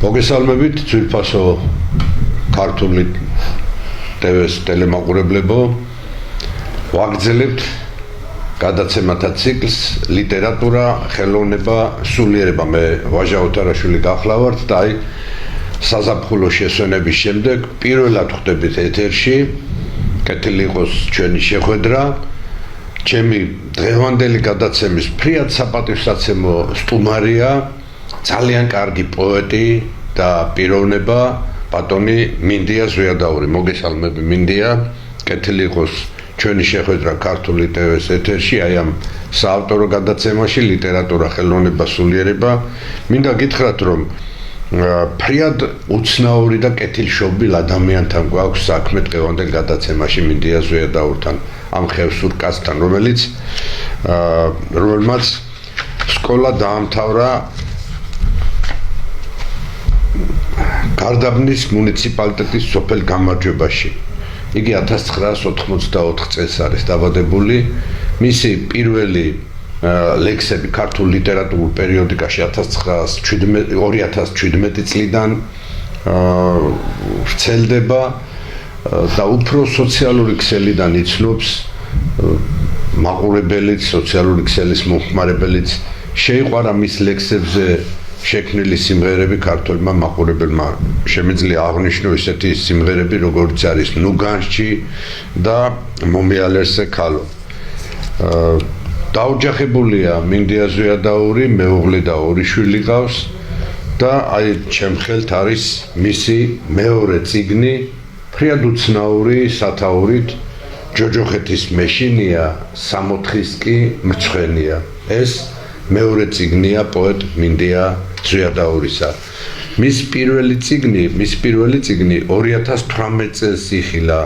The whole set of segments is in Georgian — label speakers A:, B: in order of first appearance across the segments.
A: მოგესალმებით ძვირფასო ქართული ტელეს ტელემაყურებლებო. ვაგრძელებთ გადაცემათა ციკლს ლიტერატურა, ხელოვნება, სულიერება. მე ვაჟა ოთარაშვილი გახლავართ და აი საზაფხულო შესვენების შემდეგ პირველად ხვდებით ეთერში. კეთილი იყოს ჩვენი შეხვედრა. ჩემი დღევანდელი გადაცემის ფრიად საპატივსაცემო სტუმარია ძალიან კარგი პოეტი და პიროვნება ბატონი მინდია ზვიადაური. მოგესალმები მინდია. კეთილი იყოს ჩვენი შეხვედრა ქართული ტელეს ეთერში, აი ამ საავტორო გადაცემაში ლიტერატურა, ხელოვნება, სულიერება. მინდა გითხრათ, რომ ფრიად უცნაური და კეთილშობილ ადამიანთან გვაქვს საქმე დღევანდელ გადაცემაში მინდია ზვიადაურთან, ამ ხევსურ კაცთან, რომელმაც სკოლა დაამთავრა გარდაბნის მუნიციპალიტეტის სოფელ გამარჯვებაში. იგი 1984 წელს არის დაბადებული. მისი პირველი ლექსები ქართულ ლიტერატურულ პერიოდიკაში 2017 წლიდან ვრცელდება და უფრო სოციალური ქსელიდან იცნობს მაყურებელიც, სოციალური ქსელის მომხმარებელიც. შეიყვარა მის ლექსებზე შექმნილი სიმღერები ქართველმა მაყურებელმა. შემიძლია აღნიშნო ისეთი სიმღერები, როგორც არის ნუ განსჯი და მომიალერსე ქალო. დაოჯახებულია მინდია ზვიადაური, მეუღლე და ორი შვილი ყავს და აი ჩემ ხელთ არის მისი მეორე წიგნი, ფრიად უცნაური სათაურით ჯოჯოხეთის მეშინია, სამოთხის კი მრცხვენია. ეს მეორე წიგნია პოეტ მინდია ზვიადაურისა. მის პირველი წიგნი 2018 წელს იხილა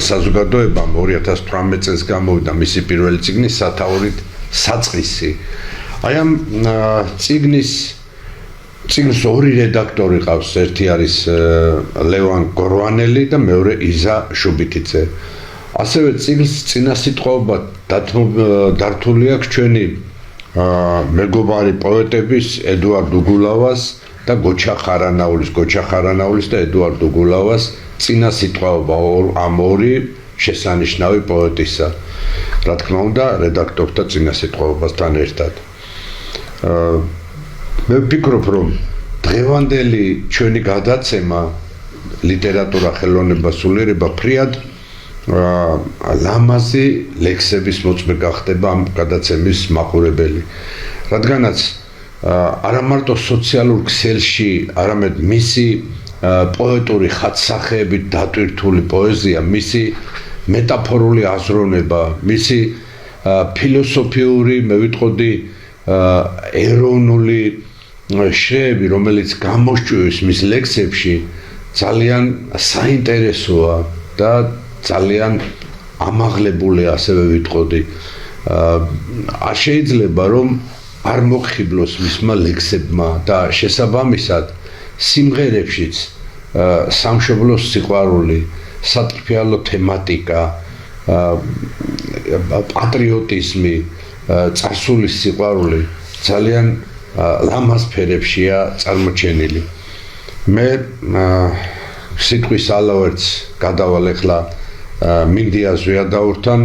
A: საზოგადოებამ. 2018 წელს გამოვიდა მისი პირველი წიგნი სათაურით საწყისი. აი ამ წიგნის ორი რედაქტორი ყავს, ერთი არის ლევან გორვანელი და მეორე იზა შუბითიძე. ასევე წიგნს წინასიტყვაობად დართული აქვს ჩვენი მეგობარი პოეტების ედუარდ უგულავას და გოჩა ხარანაულის და ედუარდ უგულავას წინასიტყვაობა ამ ორი შესანიშნავი პოეტისა. რა თქმა უნდა, რედაქტორთა წინასიტყვაობასთან ერთად. მე ვფიქრობ, რომ დღევანდელი ჩვენი გადაცემა ლიტერატურა, ხელოვნება, სულიერება ფრიად ლამაზი ლექსების მოწმე გახდება ამ გადაცემის მაყურებელი. რადგანაც არა მარტო სოციალურ ქსელში, არამედ მისი პოეტური ხატსახეებით დატვირთული პოეზია, მისი მეტაფორული აზროვნება, მისი ფილოსოფიური, მე ვიტყოდი, ეროვნული შრეები, რომელიც გამოსჭვივის მის ლექსებში, ძალიან საინტერესოა და ძალიან ამაღლებული, ასევე ვიტყოდი. არ შეიძლება რომ არ მოგხიბლოს მისმა ლექსებმა და შესაბამისად სიმღერებშიც სამშობლოს სიყვარული, სატრფიალო თემატიკა, პატრიოტიზმი, წარსულის სიყვარული ძალიან ლამაზ ფერებშია წარმოჩენილი. მე სიტყვის ალავერც გადავალ ახლა მინდია ზვიადაურთან.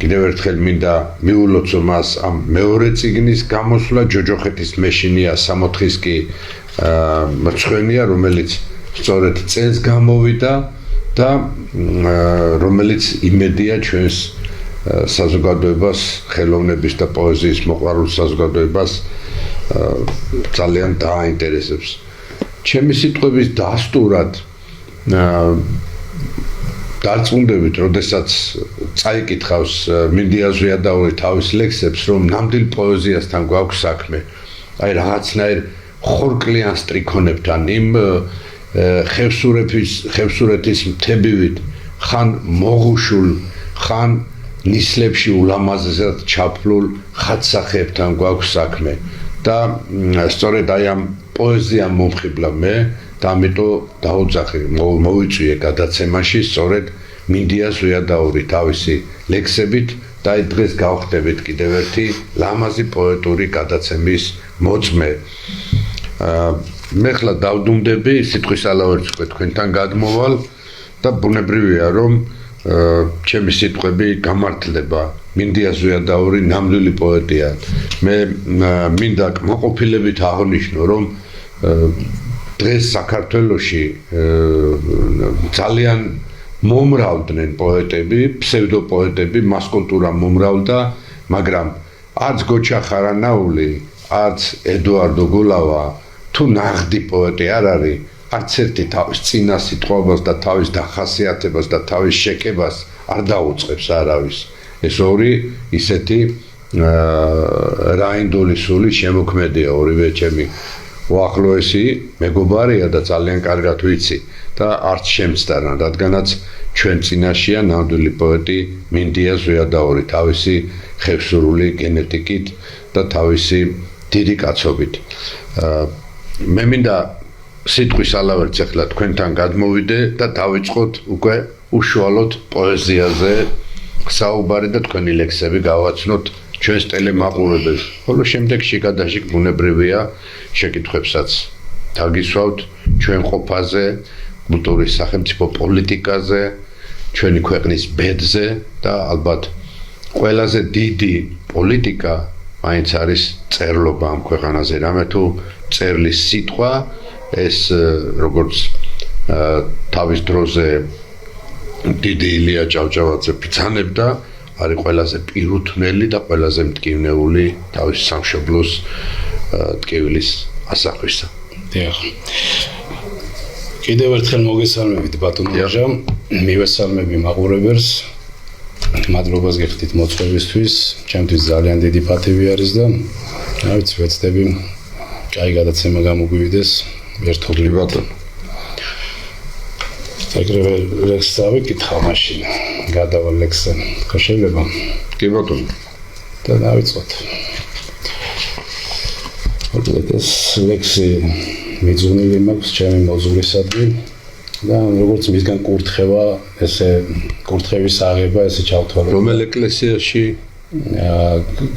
A: კიდევ ერთხელ მინდა მიულოცო მას ამ მეორე წიგნის გამოსვლა, ჯოჯოხეთის მეშინია, სამოთხის კი მრცხვენია, რომელიც სწორედ წელს გამოვიდა და რომელიც იმედია ჩვენს საზოგადოებას, ხელოვნების და პოეზიის მოყვარულ საზოგადოებას ძალიან დააინტერესებს. ჩემი სიტყვების დასტურად დარწმუნდებით, როდესაც წაიკითხავს მინდია ზვიადაური თავის ლექსებს, რომ ნამდვილ პოეზიასთან გვაქვს საქმე. აი რაღაცნაირ ხორკლიან სტრიქონებთან, იმ ხევსურეთის მთებივით, ხან მოღუშულ, ხან ნისლებში ულამაზესად ჩაფლულ ხატსახეებთან გვაქვს საქმე. და სწორედ აი ამ პოეზიამ მომხიბლა მე და ამიტომ დაუძახე, მოვიწვიე გადაცემაში სწორედ მინდია ზვიადაური თავისი ლექსებით და დღეს გავხდებით კიდევ ერთი ლამაზი პოეტური გადაცემის მოწმე. მე ხლა დავდუმდები სიტყვის ალავერს უკვე თქვენთან გადმოვალ და ბუნებრივია რომ ჩემი სიტყვები გამართლება მინდია ზვიადაური ნამდვილი პოეტია მე მინდა კმაყოფილებით აღნიშნო რომ დღეს საქართველოში ძალიან მომრავლდნენ პოეტები ფსევდოპოეტები მასკულტურა მომრავლდა მაგრამ არც გოჩა ხარანაული არც ედუარდო გულავა თუ ნაღდი პოეტი არ არის არც ერთი თავის წინა სიტყვას და თავის დახასიათებას და თავის შეკებას არ დაუწყებს არავის ეს ორი ისეთი რაინდული სული შემოქმედია ორივე ჩემი უახლოესი მეგობარია და ძალიან კარგად ვიცი და არც შემცდარან რადგანაც ჩვენ წინაშია ნამდვილი პოეტი მინდია ზვიადაური თავისი ხევსურული გენეტიკით და თავისი დიდი კაცობით მე მინდა სიტყვის ალავერც ახლა თქვენთან გადმოვიდე და დავიწყოთ უკვე უშუალოდ პოეზიაზე საუბარი და თქვენი ლექსები გავაცნოთ ჩვენს ტელემაყურებელს. ხოლო შემდეგში გადაშიგ ბუნებრივია შეკითხვებსაც დაგისვავთ ჩვენ ყოფაზე, კულტურის სახელმწიფო პოლიტიკაზე, ჩვენი ქვეყნის ბედზე და ალბათ ყველაზე დიდი პოლიტიკა მაინც არის წერლობა ამ ქვეყანაზე. რამე თუ წერლის სიტყვა ეს როგორც თავის დროზე დიდი ილია ჭავჭავაძე ბრძანებდა არის ყველაზე პირუთვნელი და ყველაზე მტკივნეული თავის სამშობლოს ტკივილის ასახვისა.
B: დიახ. კიდევ ერთხელ მოგესალმებით ბატონო ჟამ, მივესალმები მაყურებელს. მადლობას გიხდით მოწვევისთვის. ჩემთვის ძალიან დიდი პატივი არის და რა ვიცი, ვეცდები კაი გადაცემა გამოგვივიდეს ერთობლივ ბატონო. ეგრევე ლექსს დავიკითხავ მაშინ, გადავალ ლექსზე. ხო შეიძლება?
A: კი ბატონო.
B: და დავიწყოთ. ეს ლექსი მიძღვნილი მაქვს ჩემი მოძღვრისადმი და როგორც მისგან კურთხევა, ესე კურთხევის აღება, ესე ჩავთვალე.
A: რომელ ეკლესიაში?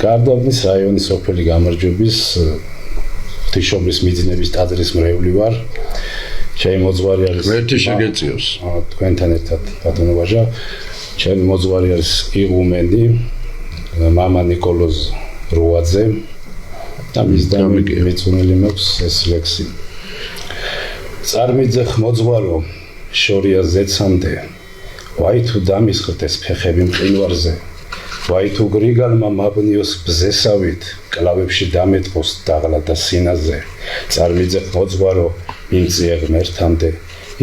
B: გარდაბნის რაიონის სოფელი გამარჯვების ღვთისმშობლის მიძინების ტაძრის მრევლი ვარ. ჩემი მოძღვარი არის
A: ერთი შეგეწიოს.
B: თქვენთან ერთად ბატონო ვაჟა. ჩემი მოძღვარი არის იღუმენი მამა ნიკოლოზ რუაძე და მისდან მიძღვნილი მაქვს ეს ლექსი. წარმიძე ხმოძღვარო შორია ზეცამდე ვაი თუ დამისხდეს ფეხები მყინვარზე ვაი თუ გრიგალმა მაბნიოს ბზესავით კლავებში დამეტყოს დაღლა და სინაზე წარმიძე ხმოძღვარო იმწია ღმერთამდე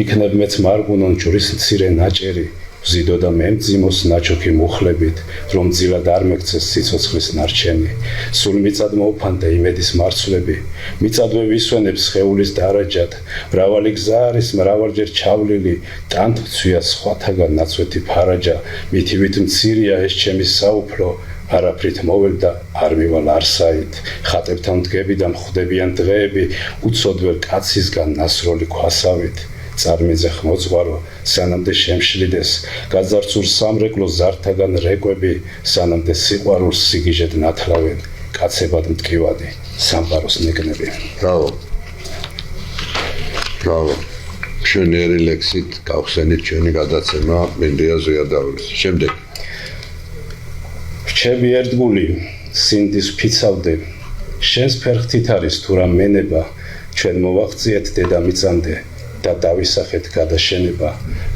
B: იქნებ მეც მარგუნონ ჯვრის მცირე ნაჭერი ვზიდო და მემძიმოს ნაჩოქი მუხლებით რომ ძილად არ მეკცეს სიცოცხლის ნარჩენი სულ მიწად მოუფანდა იმედის მარცვლები მიწადვე ვისვენებს ხეულის დარაჯად მრავალი გზა არის მრავალჯერ ჩავლილი ტანთვცვია სხვათაგან ნაცვეთი ფარაჯა მითივით მცირია ეს ჩემი საუფლო არაფრით მოվել და არ მივალ არსაით ხატებთან მდგები და მხვდებიან დღეები უცოდველ კაცისგან ნასროლი ქვასავით წარმიძე ხმოძღვარო სანამდე შემშლიდეს გაძარცულ სამრეკლოს ზართაგან რეკვები სანამდე სიყვარულს სიგიჟედ ნათლავენ კაცებად მტკივადი სამყაროს ნეკნები
A: ბრავო ბრავო შენერი ლექსით გავხსენით ჩვენი გადაცემა მინდია ზვიადაურის შემდეგ
B: რჩები ერთგული სინდის ფიცავდე შენს ფერხთით არის თუ რა მენება ჩვენ მოვაღწიეთ დედამიწამდე და დავისახეთ გადაშენება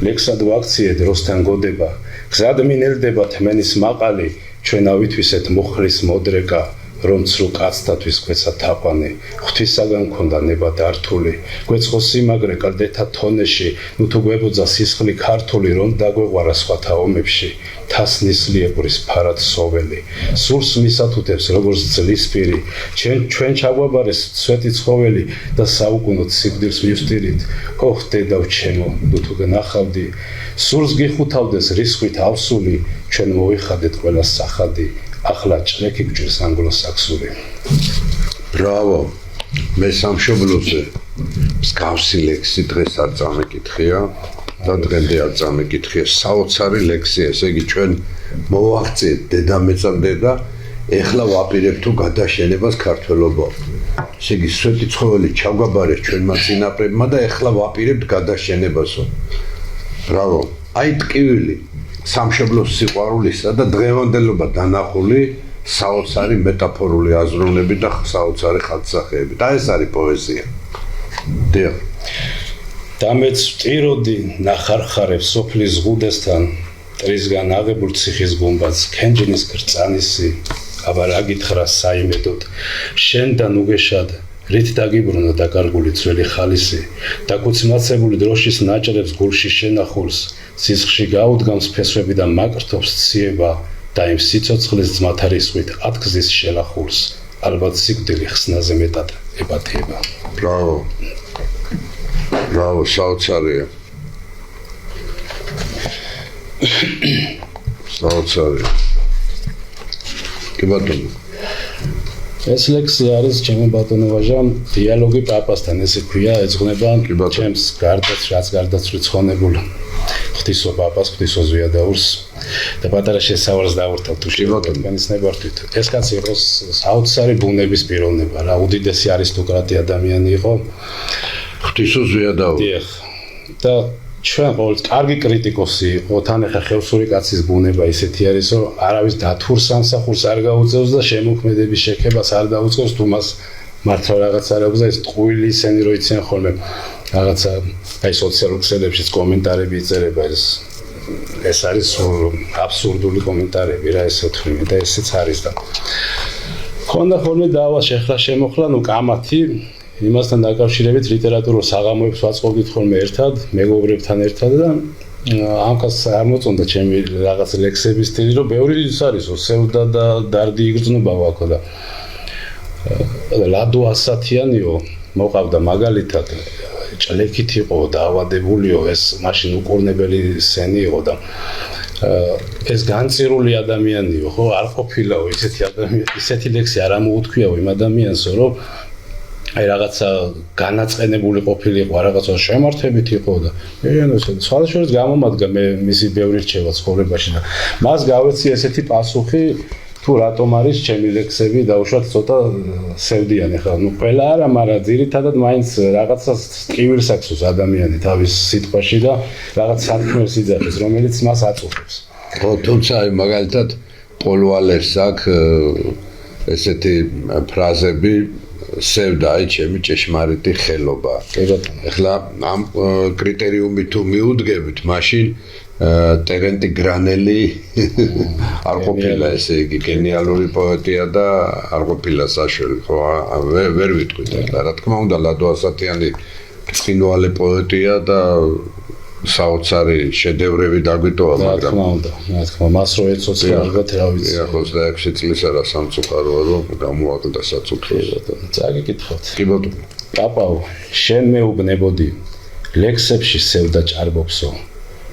B: ლექსად ვაქციეთ როსთან გოდება გზად მინელდება თმენის მაყალი ჩვენ ავითვისეთ მუხლის მოდრეკა რომ ცრუ კაცთათვის გვეცა თაყვანი ღვთისაგან მქონდა ნება დართული გვეცხო სიმაგრე კლდეთა თონეში ნუ თუ გვებოძა სისხლი ქართული რომ დაგვეღვარა სხვათა ომებში თასნისლიებურის ფარად სოველი სურს მისათუთებს როგორც ძლისპირი ჩვენ ჩაგვაბარეს სვეტი ცხოველი და საუკუნოდ სიკვდილს მივსტირით ოხ დედავ ჩემო ნუ თუ გნახავდი სურს გიხუთავდეს რისხვით ავსული ჩვენ მოვიხადეთ ყველა სახადი ახლა ჭრეკი გჭირს ანგლო-საქსური.
A: ბრავო. მე სამშობლოზე მსგავსი ლექსი დღეს არ წამეკითხია და დღემდე არ წამეკითხია. საოცარი ლექსი, ესე იგი ჩვენ მოვაღწიეთ დედამიწამდე და ეხლა ვაპირებ თუ გადაშენებას ქართველობა. ესე იგი სვეტი ცხოველი ჩავგაბარეს ჩვენმა წინაპრებმა და ეხლა ვაპირებთ გადაშენებასო. ბრავო. აი ტკივილი სამშობლოს სიყვარულისა და დღევანდელობა დანახული საოცარი მეტაფორული აზროვნები და საოცარი ხალხსახეები. და ეს არის პოეზია. დიახ.
B: დამეც ვტიროდი ნახარხარებ სოფლის ზღუდესთან ტრისგან აღებულ ციხის გუმბათს ქენჯნის გრწანისი აბა რა გითხრა საიმედოდ შენთან უგეშად რით დაგიბრუნა დაკარგული ძველი ხალისი დაკუცმაცებული დროშის ნაჭრებს გულში შენახულს სისხლში გაუდგამს ფესვები და მაკრთობს ციება და იმ სიცოცხლის ძმათა რისხვით ათგზის შელახულს ალბათ სიკვდილი ხსნაზე მეტად ებათება.
A: ბრავო. ბრავო, საოცარია. საოცარია. კი ბატონო.
B: ეს ლექსი არის ჩემი ბატონო ვაჟა დიალოგი პაპასთან ესე ქვია ეძღვნება ჩემს გარდაც რაც გარდაცვლით ხონებულ ღვთისო პაპას ღვთისო ზვიადაურს და პატარა შესავალს დავურთავ თუ შევაკეთებინის ნებართვით ეს კაცი იყოს საოცარი ბუნების პიროვნება რა უდიდესი არისტოკრატი ადამიანი იყო
A: ღვთისო ზვიადაური
B: და ჩვენ ყოველთვის კარგი კრიტიკოსი იყო თან ახლა ხევსური კაცის ბუნება ისეთი არის რომ არავის დათურს სამსახურს არ გაუწევს და შემოქმედების შექებას არ დაუწყობს თუ მას მართლა რაღაც არ აქვს და ეს ტყუილი ისენი რო იციან ხოლმე რაღაცა აი სოციალურ ქსელებშიც კომენტარები იწერება ეს არის აბსურდული კომენტარები რა ესე თქვი და ესეც არის და ხონდა ხოლმე დავა შეხლა შემოხლა ნუ კამათი იმასთან დაკავშირებით ლიტერატურულ საღამოებს ვაწყობდით ხოლმე ერთად, მეგობრებთან ერთად და ამ კაცს არ მოწონდა ჩემი რაღაც ლექსების სტილი, რომ ბევრი ის არისო, სევდა და დარდი იგრძნობა ვაქო და ლადო ასათიანიო მოყავდა მაგალითად ჭლექით იყო დაავადებულიო ეს მაშინ უკურნებელი სენი იყო და ეს განწირული ადამიანიო ხო არ ყოფილაო ისეთი ადამიანი ისეთი ლექსი არ ამოუთქვიაო იმ ადამიანსო რომ აი რაღაცა განაწყენებული ყოფილიყო რაღაცა შემართებით იყო და სხვადასხვა გამომადგა მე მისი ბევრი რჩევა ცხოვრებაში და მას გავეცი ესეთი პასუხი თუ რატომ არის ჩემი ლექსები დაუშვათ ცოტა სევდიანი ხა ნუ ყველა არა მაგრამ ძირითადად მაინც რაღაცა ტკივილს აქვს ადამიანი თავის სიტყვაში და რაღაც სარქმელს იძახის რომელიც მას აწუხებს
A: ხო თუმცა აი მაგალითად პოლვალერს აქვს ესეთი ფრაზები სევდა აი ჩემი ჭეშმარიტი ხელობა. ეხლა ამ კრიტერიუმით თუ მიუდგებით, მაშინ ტერენტი გრანელი არ ყოფილა ესე იგი გენიალური პოეტია და არ ყოფილა საშუალო, ხო ვერ ვიტყვით ეხლა რა თქმა უნდა ლადო ასათიანი ცხინვალე პოეტია და საოცარი შედევრები დაგვიტოვა მაგრამ
B: რა თქმა მას რო ეცოცხლა ალბათ რა ვიცი
A: 26 წლის არა სამწუხაროა რომ გამოაკლდა საწუთროს
B: წაგიკითხოთ
A: კი ბატონო
B: პაპაო შენ მეუბნებოდი ლექსებში სევდა ჭარბობსო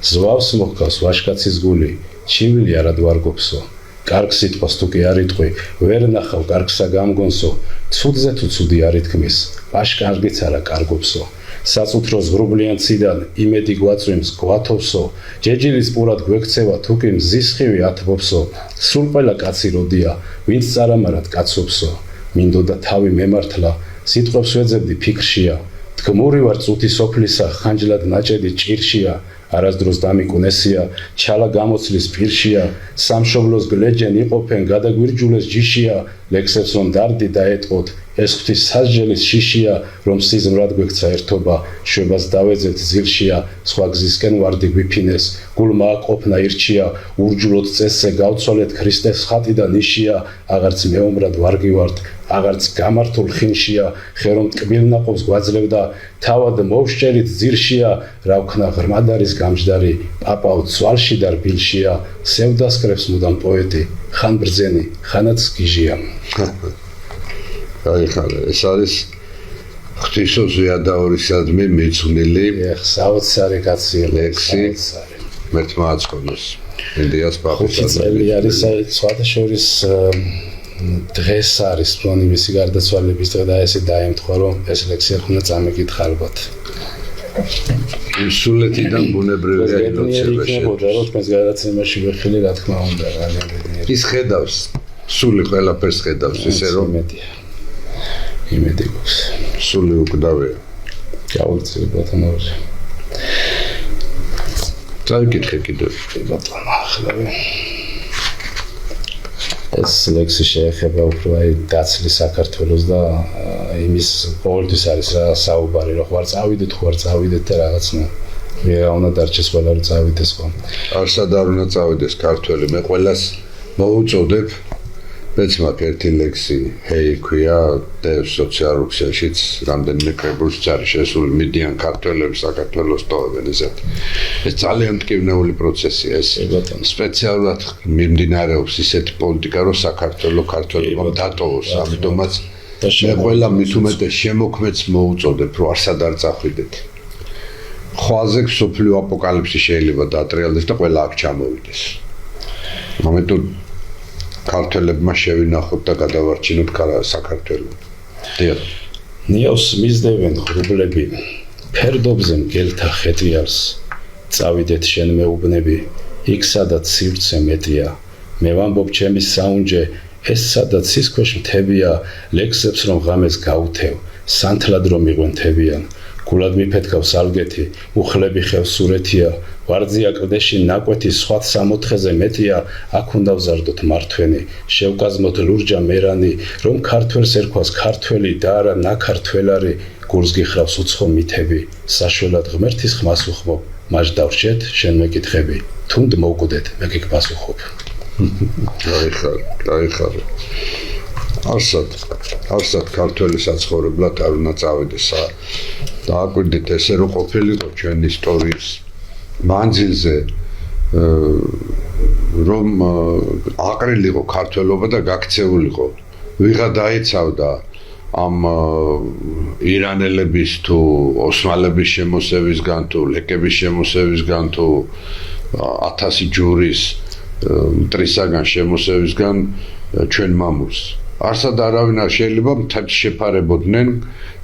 B: ზვავს მოხკავს ვაშკაცის გული ჩივილი არად ვარგობსო კარგ სიტყვას თუ კი არ იტყვი ვერ ნახავ კარგსა გამგონსო ცუდზე თუ ცუდი არ ითქმის ვაშკარგიც არა კარგობსო საწუთროს ღრუბლიან ციდან იმედი გვაწვიმს გვათოვსო ჯეჯილის პურად გვექცევა თუ კი მზის ხივი ათბობსო სულ ყველა კაცი როდია ვინც წარამარად კაცობსო მინდოდა თავი მემართლა სიტყვებს ვეძებდი ფიქრშია თქმური ვარ წუთი სოფლისა ხანჯლად ნაჭედი ჭირშია არასდროს დამიკუნესია ჩალა გამოცლის პირშია სამშობლოს გლეჯენ იყოფენ გადაგვირჯულეს ჯიშია ლექსებს რომ დარდი დაეტყოთ ეს ღვთის სასჯელის შიშია რომ სიზმრად გვექცა ერთობა შვებას დავეძებთ ძილშია სხვა გზისკენ ვარდი გვიფინეს გულმა ყოფნა ირჩია ურჯულოდ წესზე გავცვალეთ ქრისტეს ხატი და ნიშია აღარც მეომრად ვარგი ვართ აღარც გამართულ ხინშია ხერომ ტკბილნაყოფს გვაძლევდა თავად მოვშჭერით ძირშია რა ვქნა ღრმად არის გამჯდარი პაპაო ცვალში და რბილშია სევდას კრებს მუდამ პოეტი ხან ბრძენი ხანაც გიჟია
A: აი ხარ ეს არის ღვთისო ზვიადაურისადმი მიძღვნილი
B: საოცარი კაცია
A: ლექსი მერთმა აწყონოს ინდიას პაპისადმი
B: წელი არის სხვადასხვის დღეს არის პლანი მისი გარდაცვალების დღე და ესე დაემთხვა რომ ეს ლექსი არ უნდა წამეკითხა ალბათ
A: სულეთიდან ბუნებრივია ინოცება
B: შეიძლება რომ თქვენს გადაცემაში ვეხილი რა თქმა უნდა
A: ის ხედავს სული ყველაფერს ხედავს ისე რომ
B: იმედი გვაქვს.
A: სული უკვდავია.
B: გავიქცევ ბატონო.
A: წავიკითხე კიდევ.
B: ბატონო, ახლა ეს ლექსი შეეხება უფრო აი დაცლის საქართველოს და იმის ყოველთვის არის რა საუბარი, რომ ხوار წავიდეთ და რაღაცნა რა უნდა დარჩეს ყველა რომ წავიდეს ხო.
A: არსად არ უნდა წავიდეს ქართველი, მე ყველას მოუწოდებ მეც მაქვს ერთი ლექსი, ჰეი ქვია და სოციალურ ქსელშიც რამდენიმე კრებულს არის შესული მიდიან ქართველები საქართველოს ტოვებენ ესეთ. ეს ძალიან მტკივნეული პროცესია ეს. სპეციალურად მიმდინარეობს ისეთი პოლიტიკა, რომ საქართველოს ქართველებმა დატოვოს, ამიტომაც მე ყველა მით უმეტეს შემოქმედს მოუწოდებ, რომ არსად არ წახვიდეთ. ხვალზე სოფლიო აპოკალიფსი შეიძლება დაატრიალდეს და ყველა აქ ჩამოვიდეს. ამიტომ ქართველებმა შევინახოთ და გადავარჩინოთ საქართველოს. დიახ.
B: ნიავს მისდევენ ღრუბლები, ფერდობზე მგელთა ხეტიარს, წავიდეთ შენ მეუბნები, იქ სადაც სივრცე მეტია, მე ვამბობ ჩემი საუნჯე, ეს სადაც სისქვეშ მთებია, ლექსებს რომ ღამეს გაუთევ, სანთლად რომ მიღვენთებიან, გულად მიფეთქავს ალგეთი, უხლები ხევსურეთია, ვარძია კლდეში ნაკვეთი სხვა 64-ზე მეტია, აქ უნდა ვზარდოთ მართვენი, შევკაზმოთ ლურჯა მერანი, რომ ქართველს ერქვას ქართველი და არა ნაქართველარი, გულს გიხრავს უცხო მითები, საშველად ღმერთის ხმას უხმობ, მაშ დავრჩეთ, შენ მეკითხები, თუნდ მოვკვდეთ, მე გიგპასუხობ.
A: გაიხარე. არსად ქართველი საცხოვრებლად არ უნდა წავიდეს. დააკვირდით ესე რომ ყოფილიყო ჩვენი ისტორიის მანძილზე რომ აყრილიყო ქართველობა და გაქცეულიყო. ვიღა დაიცავდა ამ ირანელების თუ ოსმალების შემოსევისგან თუ ლეკების შემოსევისგან თუ 1000 ჯურის მტრისაგან შემოსევისგან ჩვენ მამულს. არსად არავინ არ შეიძლება მთებს შეფარებოდნენ,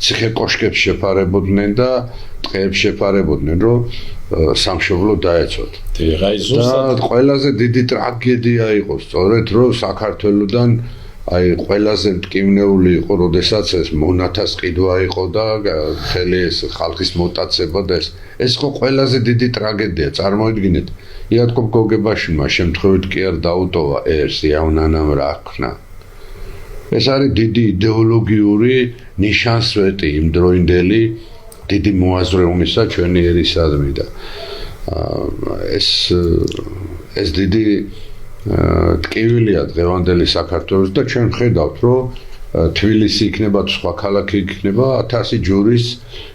A: ციხე კოშკებს შეფარებოდნენ და ტყეებს შეფარებოდნენ, რომ სამშობლო დაეცოთ. და ყველაზე დიდი ტრაგედია იყო სწორედ რომ საქართველოსდან აი ყველაზე მტკივნეული იყო, როდესაც ეს მონათას ყიდვა იყო და მთელი ეს ხალხის მოტაცება და ეს იყო ყველაზე დიდი ტრაგედია. წარმოიდგინეთ, იაკობ გოგებაშვილმა შემთხვევით კი არ დაუტოვა ერს იავნანამ რა ქნა. ეს არის დიდი იდეოლოგიური ნიშანსვეტი იმდროინდელი დიდი მოაზრეობისა ჩვენი ერისადმი და ეს დიდი ტკივილია დღევანდელი საქართველოს და ჩვენ ხედავთ რომ თბილისი იქნება თუ სხვა ქალაქი იქნება 1000 ჯურის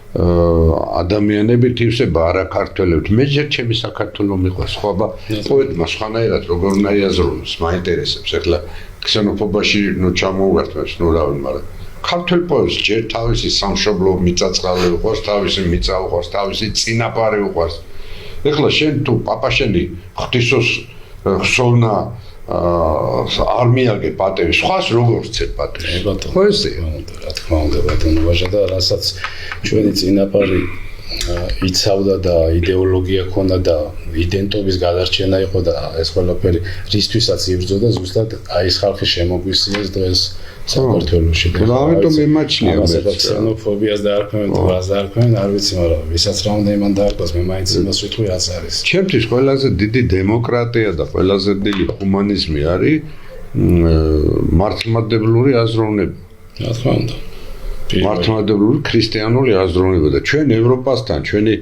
A: ადამიანები თივსება არა ქართველებთ მე ჯერ ჩემი საქართველოს მიყვარს ხობა პოეტმა სხვანაირად როგორ უნდა იაზროს მაინტერესებს ეხლა ქსენოფობაში ნუ ჩამოვართმევს ნუ რავი მაგრამ ქართველ პოეტს ჯერ თავისი სამშობლო მიწაწყალი უყვარს თავისი მიწა უყვარს თავისი წინაპარი უყვარს ეხლა შენ თუ პაპაშენი ღვთისოს ხსოვნა არმიაგე პატევი სხვას როგორ ცებ პატევს ხო ესე
B: რა თქმა უნდა ბატონო ვაჟა და რასაც ჩვენი წინაპარი იცავდა და იდეოლოგია ქონდა და იდენტობის გადარჩენა იყო და ეს ყველაფერი რისთვისაც იბრძოდა ზუსტად აი ეს ხალხი შემოგვისიეს დღეს საქართველოში და
A: ამიტომ ემაჩნია
B: მე ქსენოფობიას დაარქმევენ თუ რას დაარქმევენ არ ვიცი მაგრამ ვისაც რა უნდა იმან დაარქვას მე მაინც იმას ვიტყვი რაც არის
A: ჩემთვის ყველაზე დიდი დემოკრატია და ყველაზე დიდი ჰუმანიზმი არის მართლმადიდებლური აზროვნება
B: რა თქმა უნდა
A: მართლმადიდებლური ქრისტიანული აზროვნება და ჩვენ ევროპასთან ჩვენი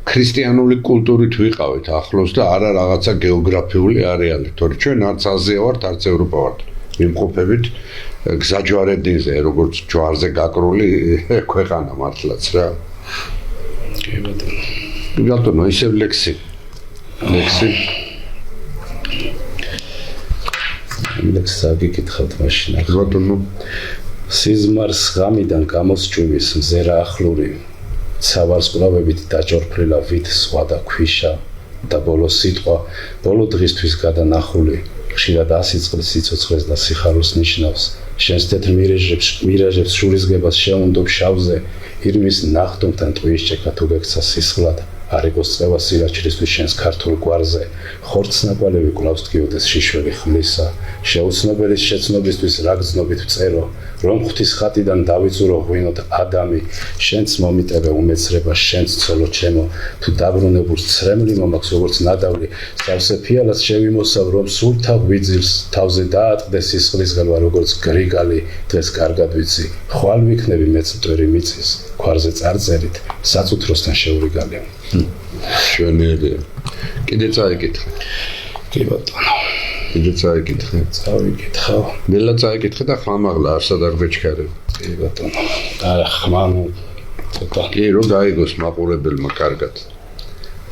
A: ქრისტიანული კულტურით ვიყავით ახლოს და არა რაღაცა გეოგრაფიული არეალი თორე ჩვენ არც აზია ვართ არც ევროპა ვართ ვიმყოფებით გზაჯვარედინზე როგორც ჯვარზე გაკრული ქვეყანა მართლაც რა კი ბატონო ისევ ლექსი გიკითხავთ მაშინ ბატონო სიზმარს ღამიდან გამოსჭვის მზერა ახლური ცავარსკვლავებით დაჯორფრილა ვით სხვა და ქვიშა და ბოლო სიტყვა ბოლო დღისთვის გადანახული ხშირად ასიწყლის სიცოცხლეს და სიხარულს ნიშნავს შენს თეთრ მირაჟებს შურისგებას შეუნდობ შავზე ირმის ნახტომთან ტყუის ჭექა თუ გექცა სისხლად
B: არ იყოს წევა სირაჩრისთვის შენს ქართულ გვარზე, ხორცნაკვალევი კვლავს დგიოდეს შიშველი ხმლისა, შეუცნობელის შეცნობისთვის რა გრძნობით ვწერო, რომ ღვთის ხატიდან დავიწურო ღვინოთ ადამი, შენც მომიტევე უმეცრება, შენც ცოლო ჩემო, თუ დაბრუნებულს ცრემლი მომაქვს როგორც ნადავლი, სავსე ფიალას შევიმოსავ, რომ სულთა გვიძილს, თავზე დაატყდეს სისხლის ღელვა, როგორც გრიგალი, დღეს კარგად ვიცი, ხვალ ვიქნები მეც მტვერი მიწის, ქვარზე წარწერით, საწუთროსთან შევრიგალი.
A: Schönere. Geht jetzt eigentlich.
B: კი ბატონო.
A: Geht jetzt eigentlich.
B: წავიკითხავ.
A: Nella წაიკითხე და ხმამაღლა არსად არ გვეჩქარე.
B: კი ბატონო. არა ხმამო. ცოტა.
A: კი რო გაიგოს მაყურებელმა კარგად.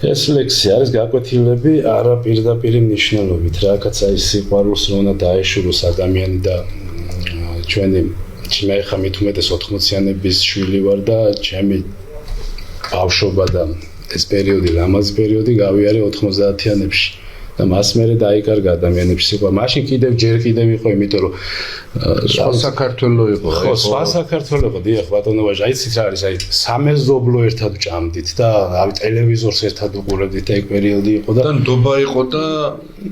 B: ეს ლექსი არის გაკვეთილები არა პირდაპირი მნიშვნელობით, რაკაც აი სიყვარულს რო უნდა დაეშუროს ადამიანი და ჩვენი მე ხა მით უმეტეს 80-იანების შვილი ვარ და ჩემი ბავშვობა და ეს პერიოდი, ლამაზი პერიოდი გავიარე 90-იანებში და მას მერე დაიკარგა ადამიანებში სიყვარული. მაშინ ჯერ კიდევ იყო, იმიტომ რომ
A: სხვა საქართველო იყო.
B: ხო, სხვა საქართველო იყო, დიახ, ბატონო ვაჟი, აიცით რა არის, აი სამეზობლო ერთად ჭამდით და აი ტელევიზორს ერთად უყურებდით და ეგ პერიოდი იყო და
A: ნდობა იყო და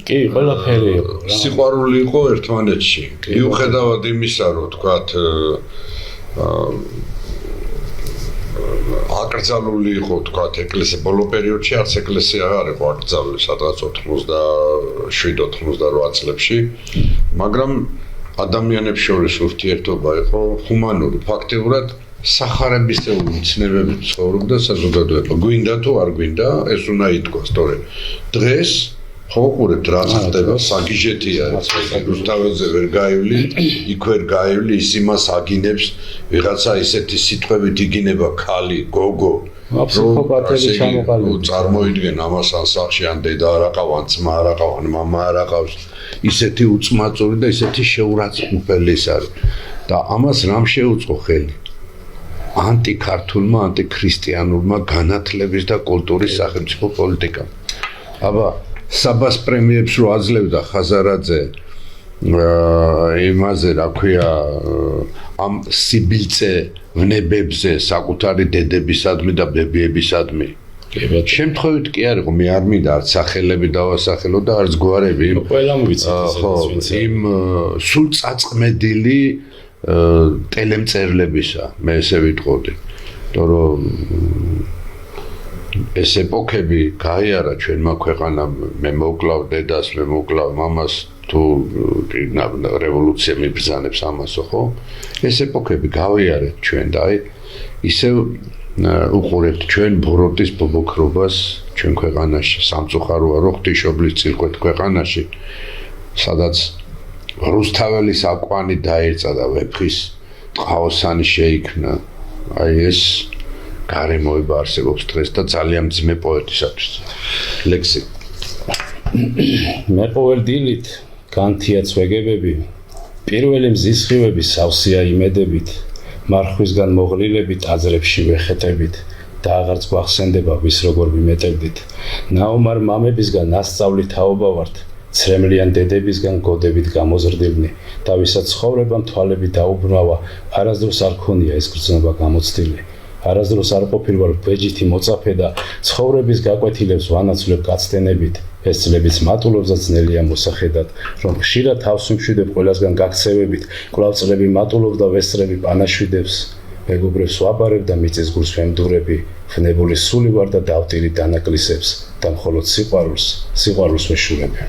B: კი, ყველაფერი იყო.
A: სიყვარული იყო ერთმანეთში. მიუხედავად იმისა, რომ თქვათ აკრძალული იყო თქვათ ეკლესია ბოლო პერიოდში არც ეკლესია არ იყო აკრძალული სადღაც 87-88 წლებში, მაგრამ ადამიანებს შორის ურთიერთობა იყო ჰუმანური, ფაქტიურად სახარებისეული ცნებებით ცხოვრობდა საზოგადოება. გვინდა თუ არ გვინდა, ეს უნდა ითქვას, თორე დღეს ხო უყურებთ რა ხდება, საგიჟეთია, რუსთაველზე ვერ გაივლი, იქ ვერ გაივლი, ის იმას აგინებს, ვიღაცა ისეთი სიტყვებით იგინება ქალი, გოგო,
B: აფსიქოპათები ჩამოყალიბდა.
A: წარმოიდგენ ამას ან სახში ან დედა არ აყავან, ძმა არ აყავან, მამა არ აყავს, ისეთი უწმაწური და ისეთი შეურაცხმყოფელი ის არის. და ამას რამ შეუწყო ხელი? ანტიქართულმა, ანტიქრისტიანულმა განათლების და კულტურის სახელმწიფო პოლიტიკამ. აბა საბას პრემიებს რო აძლევდა ხაზარაძე იმაზე რა ქვია ამ სიბილწე ვნებებზე საკუთარი დედებისადმი და ბებიებისადმი. შემთხვევით კი არ იყო, მე არ მინდა არც სახელები დავასახელო და არც გვარები.
B: ყველამ ვიცით
A: იმ სულ წაწმედილი ტელემწერლებისა, მე ესე ვიტყოდი. თორემ ეს ეპოქები გაიარა ჩვენმა ქვეყანამ, მე მოკლავ დედას, მე მოკლავ მამას, თუ რევოლუცია მიბრძანებს ამასო, ხო? ეს ეპოქები გავიარეთ ჩვენ და აი ისევ უყურებთ ჩვენ ბოროტის ბობოქრობას ჩვენ ქვეყანაში, სამწუხაროა რომ ღვთისმშობლის წილყვეთ ქვეყანაში, სადაც რუსთაველის აკვანი დაერწა და ვეფხის ტყაოსანი შეიქმნა. აი ეს გარემოება არსებობს დღეს და ძალიან ძმე პოეტისათვის. ლექსი. მე ყოველ დილით განთია ცვეგებები, პირველი მზისხივები სავსეა იმედებით, მარხვისგან მოღლილებით აზრებში ვეხეტებით და აღარც გვახსენდება ვის როგორ ვიმეტებდით. ნაომარ მამებისგან ასწავლი თაობა ვართ, ცრემლიან დედებისგან გოდებით გამოზრდილნი და ვისაც ცხოვრებამ თვალები დაუბრმავა, არასდროს არ ქონია ეს გრძნობა გამოცდილი. არასდროს არ ყოფილ ვარ ბეჯითი მოწაფე და ცხოვრების გაკვეთილებს ვანაცვლებ გაცდენებით. ეს წლებიც მატულობს და ძნელია მოსახედად, რომ ხშირად თავს უმშვიდებ ყველასგან გაქცევებით, კვლავ წლები მატულობს და ვესწრები პანაშვიდებს. მეგობრებს ვაბარებ და მიწის გულს ვემდურები, ვნებული სული ვარ და დავტირი დანაკლისებს და მხოლოდ სიყვარულს ვეშურები.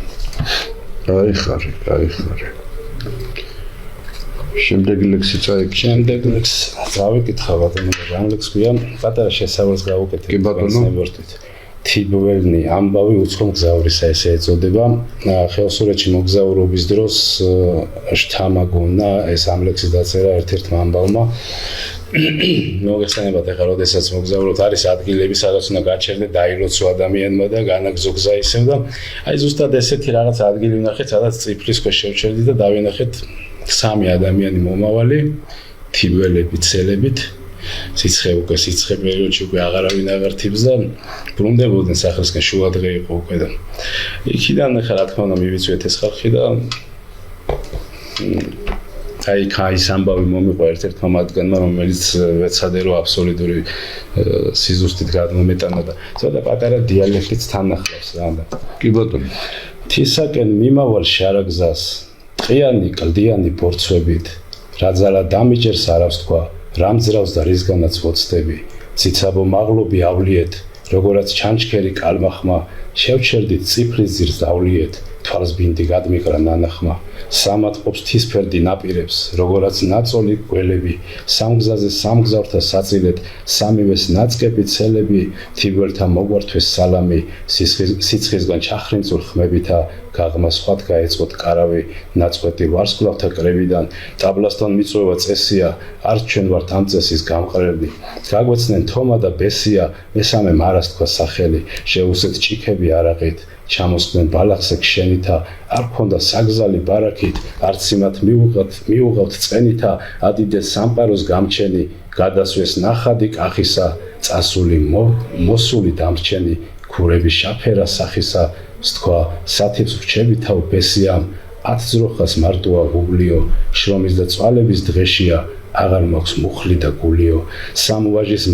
A: გაიხარე. შემდეგი ლექსი წაიკითხე. შემდეგი ლექსი წავიკითხა ბატონო, რა ლექსი ქვია? პატარა შესავალს გავუკეთებ. კი ბატონო. თიბველნი ამბავი უცხო მგზავრისა ესე ეწოდება. ხელოსურეთში მოგზაურობის დროს შთამაგონა ეს ამ ლექსი დაწერა ერთ-ერთმა ამბავმა. მოგესალმებით, ახლა როდესაც მოგზაურობთ, არის ადგილები, სადაც უნდა გაჩერდე დაილოცო ადამიანმა და განაგზო გზა ისევ და აი ზუსტად ესეთი რაღაც ადგილი ვნახეთ, სადაც წიფლის ქვეშ შევჩერდით და დავინახეთ სამი ადამიანი მომავალი, თიბველები, ცელებით. სიცხე პერიოდში უკვე აღარავინ აღარ თიბს და ბრუნდებოდნენ სახელსკენ, შუა დღე იყო უკვე და იქიდან ახლა რა თქმა უნდა მივიწვიეთ ეს ხალხი და
B: აი ის ამბავი მომიყვა ერთ-ერთმა მათგანმა, რომელიც ვეცადე რომ აბსოლუტური სიზუსტით გადმომეტანა და ცოტა პატარა დიალექტიც თან ახლავს რა და.
A: კი ბატონო.
B: თისაკენ მიმავალ შარაგზას ტყიანი კლდიანი ბორცვებით რა ძალა დამიჯერს არავს თქვა რა მძრავს და რისგანაც ვოცდები ციცაბო მაღლობი ავლიეთ როგორაც ჩანჩქერი კალმახმა შევჩერდით წიფლის ძირს დავლიეთ თვალს ბინდი გადმიყრა ნანახმა სამატყობს თისფერდი ნაპირებს როგორაც ნაწოლი გველები სამგზაზე სამგზავრთა საწილეთ სამივეს ნაწკები ცელები თიგველთა მოგვართვეს სალამი სიცხისგან ჩახრინწულ ხმებითა გაღმა სხვათ გაეწყოთ კარავი ნაწყვეტი ვარსკვლავთა კრებიდან ტაბლასთან მიწვევა წესია არც ჩვენ ვართ ამ წესის გამყრები გაგვეცნენ თომა და ბესია მესამე მარას თქვა სახელი შეუსეთ ჭიქები არაყით ჩამოსხდნენ ბალახზე ქშენითა არ ქონდა საგზალი ბარაქით არც იმათ მიუღავთ წენითა ადიდეს სამყაროს გამჩენი გადასვეს ნახადი კახისა წასული მოსული დამრჩენი ქურები შაფერა სახისა თქვა სათიბს ვრჩებითავ ბესიამ ათძროხას მარტოა გუგლიო შრომის და წვალების დღეშია აღარ მაქვს მუხლი და გულიო სამვაჟის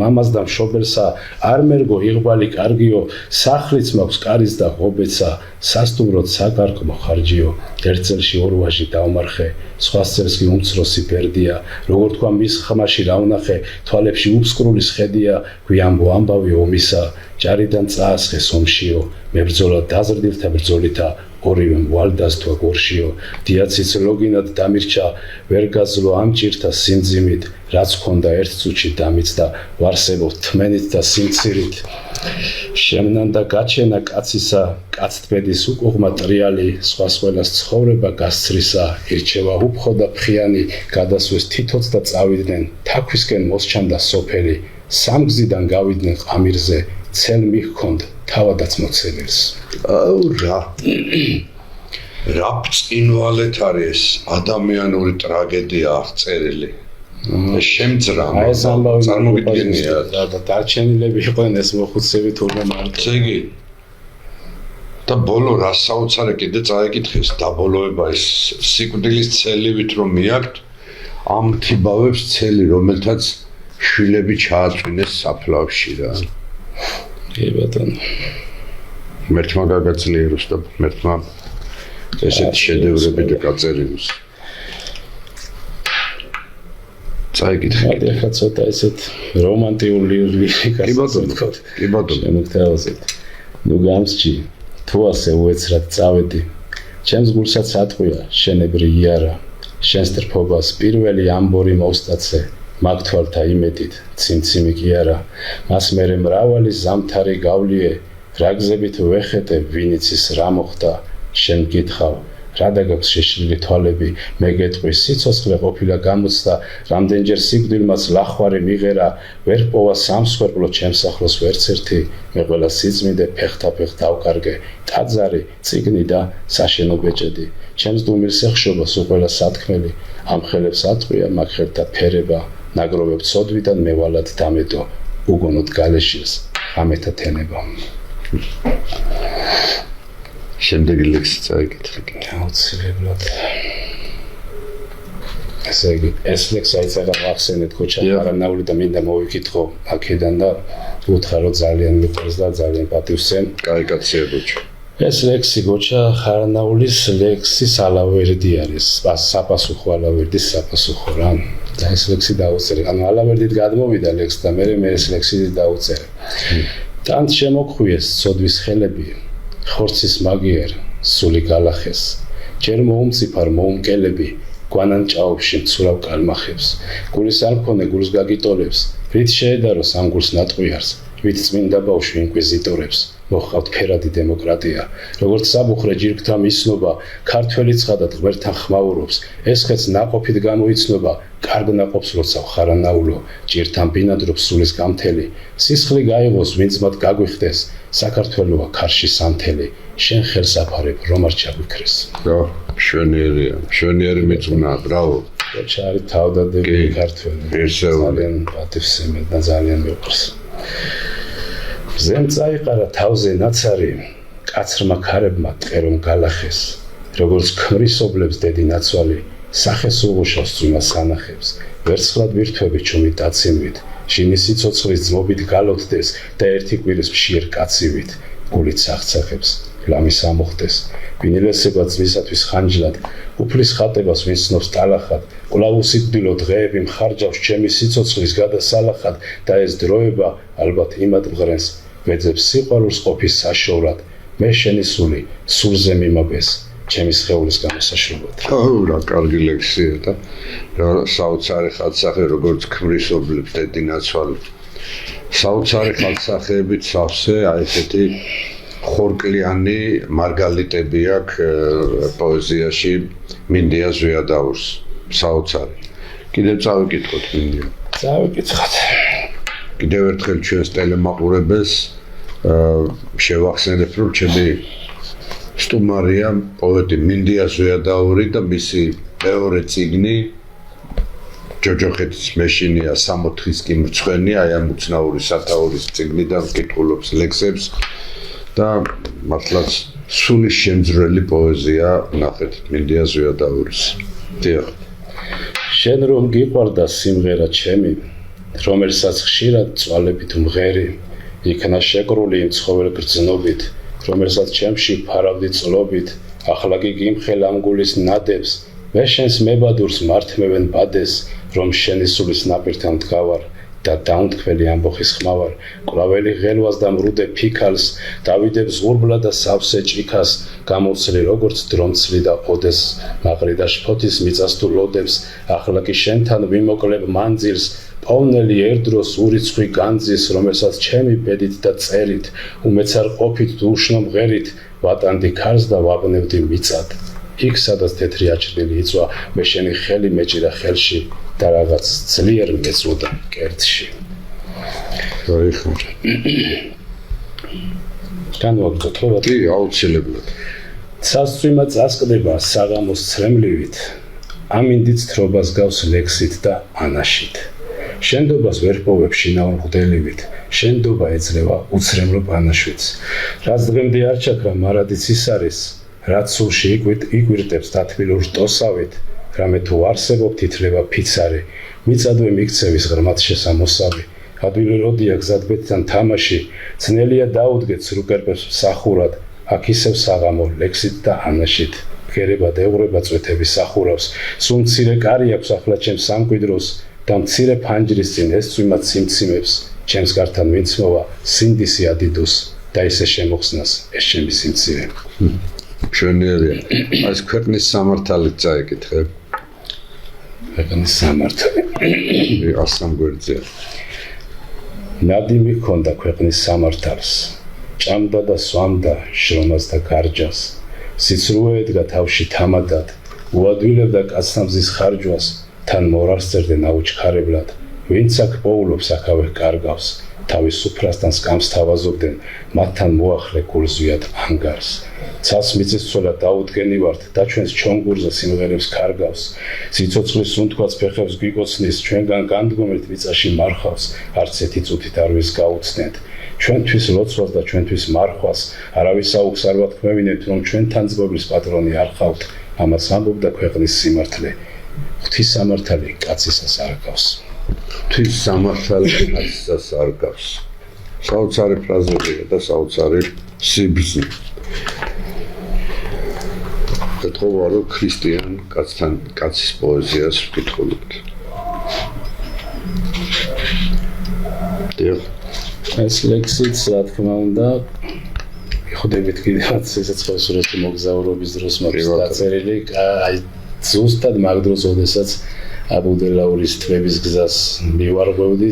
B: მამას და მშობელსა არ მერგო იღბალი კარგიო სახლიც მაქვს კარის და ღობეცა სასტუმროდ საკარკმო ხარჯიო ერთ წელში ორ ვაჟი დავმარხე სხვა წელს კი უმცროსი ბერდია როგორ თქვა მის ხმაში რა ვნახე თვალებში უფსკრულის ხედია გვიანბო ამბავი ომისა ჯარიდან წაასხეს ომშიო მებრძოლა დაზრდილთა ბრძოლითა ორივე ვალდასთვა გორშიო დიაციც ლოგინად დამირჩა ვერ გაძლო ამ ჭირთა სიმძიმით რაც ქონდა ერთ წუთში დამიცდა ვარსებო თმენით და სიმცირით შემნანდა გაჩენა კაცისა კაცთბედის უკუღმა ტრიალი სხვას ყველას ცხოვრება გასცრისა ირჩევა უფხო და ფრიანი გადასვეს თითოც და წავიდნენ თაქვისკენ მოსჩანდა სოფელი სამგზიდან გავიდნენ ყამირზე ცელ მიხქონდ თავადაც მოცემელს
A: აუ რა ბწკინვალეთ არის ადამიანური ტრაგედია აღწერილი შემძრა წარმოგიდგენია
B: და დარჩენილები იყვნენ ეს მოხუცები თურმე მარტო
A: ზეგი და ბოლო რა საოცარი კიდე წაიკითხეს დაბოლოება ეს სიკვდილის ცელივით რომ მიაქვთ ამ თიბავებს ცელი რომელთაც შვილები ჩააწვინეს საფლავში რა
B: კი ბატონო
A: მერთმა გაგაძლიეროს და მერთმა ესეთი შედევრები და გაწერილოს წაიკითხეთ
B: ახლა ცოტა ესეთ რომანტიკული ლირიკას
A: კი ბატონო
B: შემოგთავაზეთ ნუ გამსჭი თუ ასე უეცრად წავედი ჩემს გულსაც ატყვია შენებრი იარა შენს ტრფობას პირველი ამბორი მოვსტაცე მაგთვალთა იმედით ციმციმი კი არა მას მერე მრავალი ზამთარი გავლიე რა გზებით ვეხეთე ვინიცის რა მოხდა შენ გითხავ რა დაგაქვს შეშლილი თვალები მე გეტყვი სიცოცხლე ყოფილა გამოცდა რამდენჯერ სიკვდილმაც ლახვარი მიღერა ვერ პოვა სამსხვერპლო ჩემს ახლოს ვერც ერთი მე ყველა სიწმინდე ფეხთაფეხ დავკარგე ტაძარი წიგნი და საშენო ბეჭედი ჩემს დუმილს ეხშობას უყველა სათქმელი ამ ხელებს ატყვია მაგ ხელთა ფერება ნაგროვებ ცოდვიდან მევალად დამედო უგონოდ გალეშილს ამეთა თენება შემდეგი ლექსი წაიკითხე აუცილებლად ესე იგი ეს ლექსი აიწერა ახსენეთ ქოჩა არანაული და მინდა მოვიკითხო აქედან და უთხრა რომ ძალიან მიყვარს და ძალიან პატივსცემ
A: კაი კაცია გოჩა
B: ეს ლექსი გოჩა ხარანაულის ლექსის ალავერდი არის საპასუხო ალავერდის საპასუხო რა და ეს ლექსი დაუწერე ანუ ალავერდით გადმოვიდა ლექსი და მე ეს ლექსი დაუწერე თან შემოხვიეს ცოდვის ხელები ხორცის მაგიერ სული გალახეს ჯერ მოუმწიფარ მოუმკელები გვანან ჭაობში მცურავ კალმახებს გულის არ მქონე გულს გაგიტოლებს რით შეედარო სამგულს ნატყვიარს ვით წმინდა ბავშვი ინკვიზიტორებს მოხავთ ფერადი დემოკრატია როგორც საბუხრე ჯირკთა მისნობა ქართველი ცხადად ღმერთთან ხმაურობს ეს ხეც ნაყოფით გამოიცნობა კარგ ნაყოფს როცა ხარანაულო ჯირთან ბინადრობს სულის გამთელი სისხლი გაიღოს ვინც მათ გაგვიხდეს საქართველოა ქარში სამთელი შენ ხელს აფარებ რომ არ ჩაგვიქრეს
A: რა შვენიერი მიწუნა ბრავო
B: ჩარი თავდადები ქართველი ძალიან პატივსცემი და ძალიან მიყვარს ზემ წაიყარა თავზე ნაცარი კაცრმა ქარებმა ტყერომ გალახეს როგორც ქმრისობლებს დედი ნაცვალი სახეს უღუშავს წვიმა სანახებს, ვერცხლად ვირთვები ჩუმი დაცინვით, შინი სიცოცხლის ძმობით გალოთდეს და ერთი კვირის მშიერ კაცივით, გულით სახცახებს, ლამის ამოხდეს, გვინილესება ძმისათვის ხანჯლად, უფლის ხატებას ვინც ცნობს ტალახად, კვლავ უსიკვდილო დღეები მხარჯავს ჩემი სიცოცხლის გადასალახად და ეს დროება ალბათ იმად მღრენს, ვეძებს სიყვარულს ყოფის საშოვრად, მე შენი სული, სულზე მიმაბეს, ჩემი სხეულის გამოსაშრობად.
A: რა კარგი ლექსია და საოცარი ხალხსახე როგორც ქმრისობლებს დედინაცვალ. საოცარი ხალხსახეებით სავსე აი ესეთი ხორკლიანი მარგალიტები აქვს პოეზიაში მინდია ზვიადაურს. საოცარი. კიდევ წავიკითხოთ მინდია.
B: წავიკითხოთ.
A: კიდევ ერთხელ ჩვენს ტელემაყურებელს შევახსენებ, რომ ჩემი სტუმარია პოეტი მინდია ზვიადაური და მისი მეორე წიგნი ჯოჯოხეთის მეშინია 64-ის კი მრცხვენი, აი ამ უცნაური სათაურის წიგნიდან ვკითხულობს ლექსებს და მართლაც სულის შემძვრელი პოეზია ნახეთ მინდია ზვიადაურის. დიახ.
B: შენ რომ გიყვარდა სიმღერა ჩემი, რომელსაც ხშირად წვალებით უმღერი, იქნა შეკრული იმ ცხოველ გრძნობით, რომელსაც ჩემში ფარავდი წლობით, ახლა კი გიმხელ ამ გულის ნადებს, მე შენს მებადურს მართმევენ ბადეს, რომ შენი სულის ნაპირთან მდგავარ და დაუნთქველი ამბოხის ხმავარ, ყვაველი ღელვას და მრუდე ფიქალს, დავიდებს ღურბლა და სავსე ჭიქას, გამოცლი როგორც დრომცლი და ოდეს, მაყრი და შფოთის მიწას თუ ლოდებს, ახლა კი შენთან ვიმოკლებ მანძილს, პოვნელი ერდროს ურიცხვი განძის, რომელსაც ჩემი ბედით და წერით, უმეცარ ყოფით თუ უშნო მღერით, ვატანდი ქარს და ვაბნევდი მიწად. იქ სადაც თეთრი აჭრილი იწვა, მე შენი ხელი მეჭირა ხელში და რაღაც ძლიერ მეწვდა კერძში.
A: გაიხარ.
B: განვაგრძოთ რა?
A: კი, აუცილებლად.
B: სასწვიმა წასკდება საღამოს ცრემლივით, ამინდიც თრობას გავს ლექსით და ანაშით. შენდობას ვერ პოვებ შინაურ მღვდელივით, შენდობა ეძლევა უცრემლო პანაშვით. რაც დღემდე არ ჩაქრა მარადიც ის არის, რაც სულში იკვირტებს დათბილურ რტოსავით, რამე თუ არსებობ თითლება ფიცარი, მიწადვე მიქცევის ღრმად შესამოსავი, ადვილი როდია გზადბედთან თამაში, ძნელია დაუდგეთ სრუკერპებს მსახურად, აქ ისევ საღამო ლექსით და ანაშით. გერება და ეღვრება წვეთების სახურავს, სულ მცირე კარი აქვს ახლა ჩემს სამკვიდროს, და მცირე ფანჯრის წინ ესწვიმა ციმციმებს, ჩემს გართან ვინც მოვა, სინდისი ადიდოს და ისე შემოხსნას ეს ჩემი სიმცირე.
A: მშვენიერია. ეს ქვეყნის სამართალით წაიკითხე.
B: ქვეყნის სამართალი.
A: ასამ გვერდზეა.
B: ნადიმი ჰქონდა ქვეყნის სამართალს, ჭამდა და სვამდა შრომას და გარჯას, სიცრუე ედგა თავში თამადად, უადვილებდა კაცთამზის ხარჯვას, თან მორალს წერდა ნაუჩქარებლად, ვინც აქ პოულობს აქავე კარგავს, თავის სუფრასთან სკამს თავაზობდნენ, მათთან მოახლე გულზვიად ანგარს. ცას მიწისძვრელად დაუდგენი ვართ და ჩვენს ჩონგურზე სიმღერებს კარგავს, სიცოცხლის სუნთქვაც ფეხებს გვიკოცნის, ჩვენგან განდგომით მიწაში მარხავს, არც ერთი წუთით არ ვის გაუცნეთ. ჩვენთვის ლოცვას და ჩვენთვის მარხვას, არავის აუქს არ ვათქმევინებთ, რომ ჩვენთან ძმობის პატრონი არ ხავთ, ამას ამბობდა ქვეყნის სიმართლე. ღვთის სამართალი კაცისას არ გავს.
A: ღვთის სამართალი კაცისას არ გავს. საოცარი ფრაზებია და საოცარი სიბრძნე. ეთქობა რომ ქრისტიან კაცთან კაცის პოეზიას ვკითხულობთ. დიახ.
B: ეს ლექსიც რა თქმა უნდა იხდებით კიდევაც ესეც ხელსურეთი მოგზაურობის დროს მაქვს დაწერილი, აი ზუსტად მაგ დროს, როდესაც აბუდელაურის თვების გზას მივარღვევდი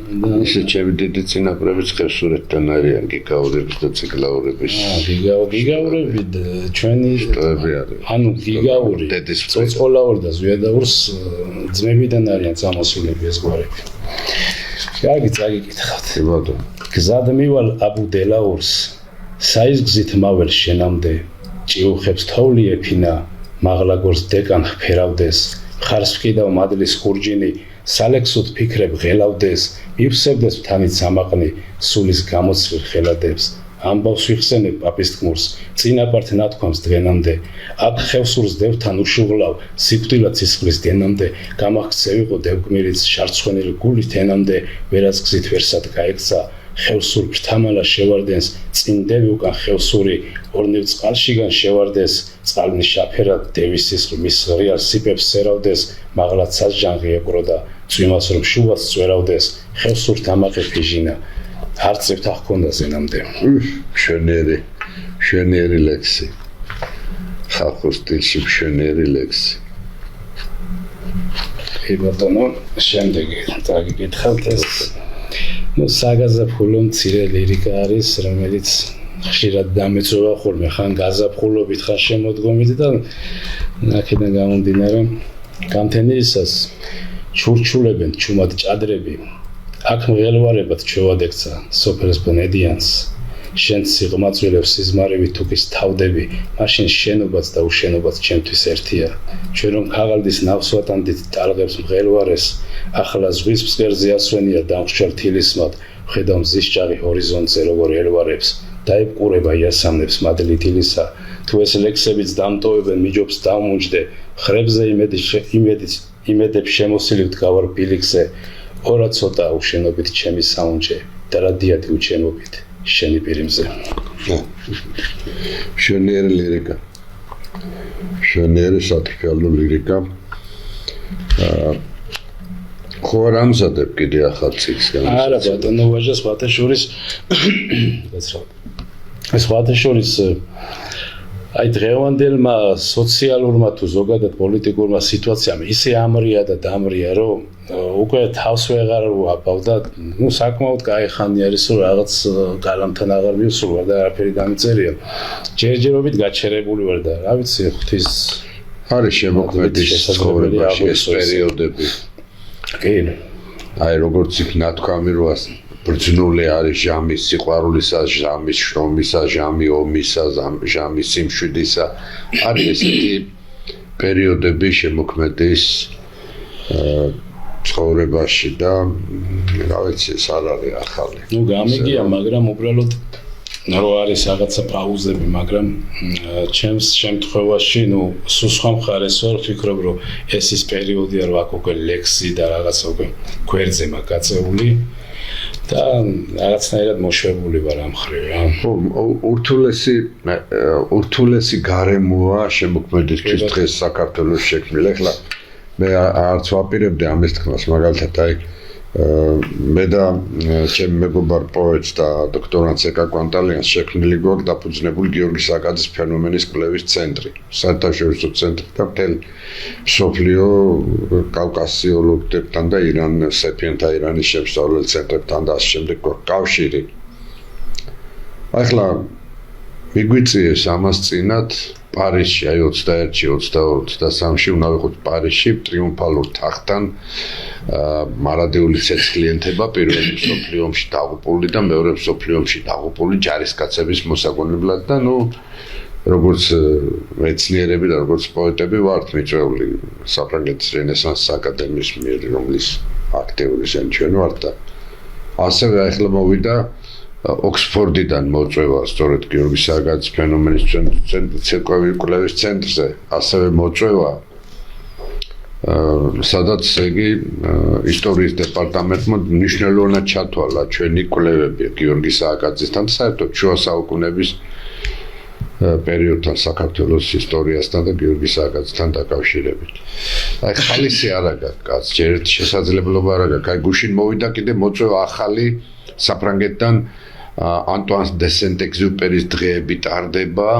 B: და
A: ისე ჩემი დიდი წინაპრებიც ხევსურეთთან არიან, გიგაურების და ციკლაურების.
B: გიგაურები ჩვენი
A: ტოები არის.
B: ანუ გიგაური, წოწყოლაური და ზვიადაურს ძმებიდან არიან წამოსულები ეს გვარები. კარგი, წაგიკითხავთ.
A: კი ბატონო.
B: გზად მივალ აბუდელაურს, საიზგზით მაվել შენამდე, ჭიუხებს თოვლი ეფინა, მაღლაგორს დეკან ხფერავდეს, მხარს ვკიდავ მადლის ხურჯინი, სალექსოდ ფიქრებ ღელავდეს, მივსებდეს მთანით სამაყნი, სულის გამოცვლილ ხელადებს, ამბავს ვიხსენებ პაპის თქმურს, წინაპართ ნათქვამს დღენამდე, აქ ხევსურს დევთან უშუღლავ, სიკვდილად სისხლის დენამდე, გამახცე ვიყო დევგმირიც შარცხვენილი გულით ენამდე, ვერაც გზით ვერსად გაექცა, ხევსურ ფრთამალა შევარდენს, წინდევი უკან ხევსური, ორნივ წყალშიგან შევარდეს, წყალნი შაფერად დევის სისხლი მის ღრიალ სიპებს სერავდეს, მაღლაც სასჯანღი ეყროდა, წვიმას რომ შუვას წვერავდეს, ხევსურთ ამაყე ფიჟინა, არწევთ ახქონდა ზენამდე.
A: მშვენიერი ლექსი. ხალხურ სტილში მშვენიერი ლექსი.
B: ბატონო, შემდეგი წაგიკითხავთ ეს საგაზაფხულო მცირე ლირიკა არის, რომელიც ხშირად დამეწოვა ხოლმე ხან გაზაფხულობით, ხან შემოდგომით და აქედან გამომდინარე გამთენიისას ჩურჩულებენ ჩუმად ჭადრები, აქ მღელვარებად ჩვევად ექცა სოფელს ბნედიანს, შენ სიღმაწვილებს სიზმარებით თუკის თავდები, მაშინ შენობაც და უშენობაც ჩემთვის ერთია. ჩვენ რომ ქაღალდის ნავს ვატანდით ტალღებს მღელვარეს, ახლა ზღვის ფსკერზე ასვენია დამხშალ თილისმად, ვხედავ მზის ჭაღი ჰორიზონტზე როგორ ელვარებს, დაებყურება იასამნებს მადლი დილისა, თუ ეს ლექსებიც დამტოვებენ მიჯობს დამუნჯდე, ხრებზე იმედებს შემოსილი ვდგავარ ბილიქზე, ორა ცოტა უშენობით ჩემი საუნჯე და რა დიადი უჩემობით შენი პირიმზე.
A: მშვენიერი ლირიკა. მშვენიერი სატრიალო ლირიკა. ხო არ ამზადებ კიდე ახალ ციკლს გამოსცემს?
B: არა ბატონო, ვაჟა სხვათაშორის სხვათაშორის აი დღევანდელმა სოციალურმა თუ ზოგადად პოლიტიკურმა სიტუაციამ ისე ამრია და დამრია, რომ უკვე თავს ვეღარ ვაბავ და საკმაოდ გაიხანი არის, რომ რაღაც გალამთან აღარ მივსულვარ და არაფერი დამიწერია. ჯერჯერობით გაჩერებული ვარ და რა ვიცი, ღვთის
A: არის შემოქმედის ცხოვრებაში ეს პერიოდები.
B: კი.
A: აი როგორც იქ ნათქვამი როა ბრძნული არის ჟამის სიყვარულისა, ჟამის შრომისა, ჟამი ომისა, ჟამის სიმშვიდისა. არის ესეთი პერიოდები შემოქმედის ცხოვრებაში და რა ვიცი, ეს არ არის ახალი.
B: გამიგია, მაგრამ უბრალოდ რო არის რაღაცა პაუზები, მაგრამ ჩემს შემთხვევაში, სულ სხვა მხარეს ვარ, ვფიქრობ, რომ ეს ის პერიოდია, რომ აქ უკვე ლექსი და რაღაცა უკვე გვერდზე მაქვს გაწეული და რაღაცნაირად მოშვებული ვარ ამ მხრივ.
A: ურთულესი გარემოა შემოქმედისთვის დღეს საქართველოს შექმნილი. ეხლა მე არც ვაპირებდი ამის თქმას, მაგალითად აი მე და ჩემი მეგობარ პოეტს და დოქტორანტს ეკა კვანტალიანს შექმნილი გვაქვს დაფუძნებული გიორგი საკაძის ფენომენის კვლევის ცენტრი, საერთაშორისო ცენტრი და მთელი მსოფლიო კავკასიოლოგებთან და სეფიანთა ირანის შემსწავლელ ცენტრებთან და ასე შემდეგ გვაქვს კავშირი. ახლა მიგვიწიეს ამას წინათ პარიზში, აი 21-ში, 22-ში და 23-ში უნდა ვიყოთ პარიზში ტრიუმფალურ თაღთან მარადიული ცეცხლიენთება პირველი მსოფლიო ომში დაღუპული და მეორე მსოფლიო ომში დაღუპული ჯარისკაცების მოსაგონებლად და როგორც მეცნიერები და როგორც პოეტები ვართ მიწვეული საფრანგეთის რენესანსის აკადემიის მიერ, რომლის აქტიური ჩვენ ვართ და ასევე ახლა მოვიდა ოქსფორდიდან მოწვევა სწორედ გიორგი საკაძის ფენომენის კვლევის ცენტრზე, ასევე მოწვევა სადაც იგი ისტორიის დეპარტამენტმა მნიშვნელოვნად ჩათვალა ჩვენი კვლევები გიორგი საკაძისთან და საერთოდ შუა საუკუნეების პერიოდთან საქართველოს ისტორიასთან და გიორგი საკაძისთან დაკავშირებით. აი ხალისი არ აქვს კაც, ჯერ შესაძლებლობა არ აქვს. აი გუშინ მოვიდა კიდე მოწვევა ახალი საფრანგეთთან ანტუან დე სენტ-ეგზიუპერის დღეები ტარდება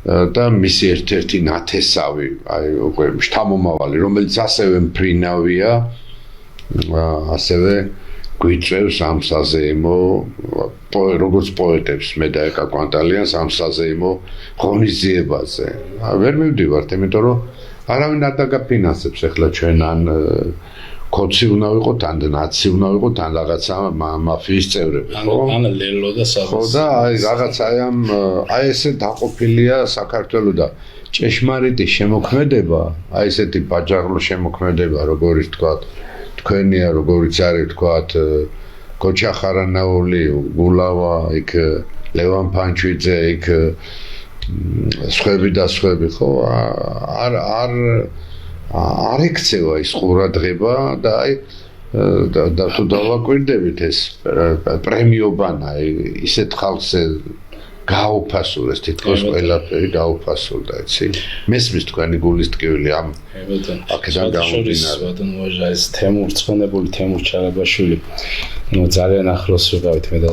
A: და მისი ერთ-ერთი ნათესავი, აი უკვე შთამომავალი, რომელიც ასევე მფრინავია, ასევე გვიწევს ამ საზეიმო როგორც პოეტებს მე და ეკა კვანტალიანს ამ საზეიმო ღონისძიებაზე. ვერ მივდივართ, იმიტომ რომ არავინ არ დაგაფინანსებს ახლა ჩვენ ან კოცი უნდა ვიყოთ, ან ნაცი უნდა ვიყოთ, ან რაღაცა მაფიის წევრები, ხო?
B: ან ლელო და საბა.
A: ხო და აი რაღაც აი ესე დაყოფილია საქართველო და ჭეშმარიტი შემოქმედება, აი ესეთი ბაჯაღლო შემოქმედება, როგორც თქვათ, თქვენია, როგორც არის თქვათ, გოჩა ხარანაული, გულავა, იქ ლევან ფანჩვიძე იქ სხვები და სხვები ხო არ ექცევა ის ყურადღება და აი და თუ დავაკვირდებით ეს პრემიობანა ისეთ ხალხს გაუფასურეს თითქოს ყველაფერი გაუფასურდა იცი მესმის თქვენი გულის ტკივილი ამ აქედან გამომდინარე
B: ბატონო ვაჟა ეს თემურ ცხონებული თემურ ჩარაბაშვილი ძალიან ახლოს ვიყავით მე და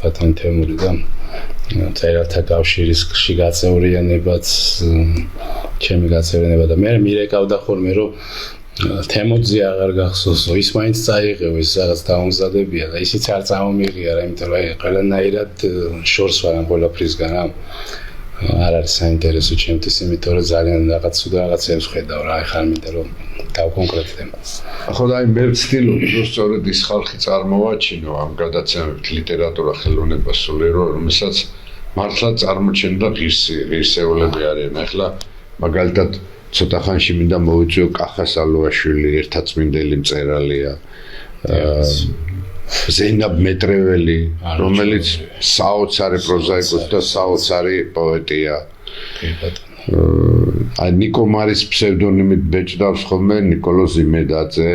B: ბატონ თემური და წერალთა კავშირში გაწევრიანებაც ჩემი გაწევრიანება და მე მირეკავდა ხოლმე რომ თემოძე აღარ გახსოვსო ის მაინც წაიღეო ის რაღაც დაუმზადებია და ისიც არ წამომიღია იმიტომ რომ აი ყველანაირად შორს ვარ ამ ყველაფრისგან არ არის საინტერესო ჩემთვის იმიტომ რომ ძალიან რაღაც სულ რაღაცებს ხედავ რა ეხლა მინდა რომ დავკონკრეტდე
A: ხო და აი მე ვცდილობ რომ სწორედ ის ხალხი წარმოვაჩინო ამ გადაცემებით ლიტერატურა ხელოვნება სულიერო რომელსაც მართლა წარმოჩენდა ღირსეულები არიან ახლა მაგალითად ცოტა ხანში მინდა მოვიწვიო კახას ალუაშვილი ერთაწმინდელი მწერალია ზეინაბ მეტრეველი რომელიც საოცარი პროზაიკოსი და საოცარი პოეტია აი ნიკო მარის ფსევდონიმით ბეჭდავს ხოლმე ნიკოლო ზიმედაძე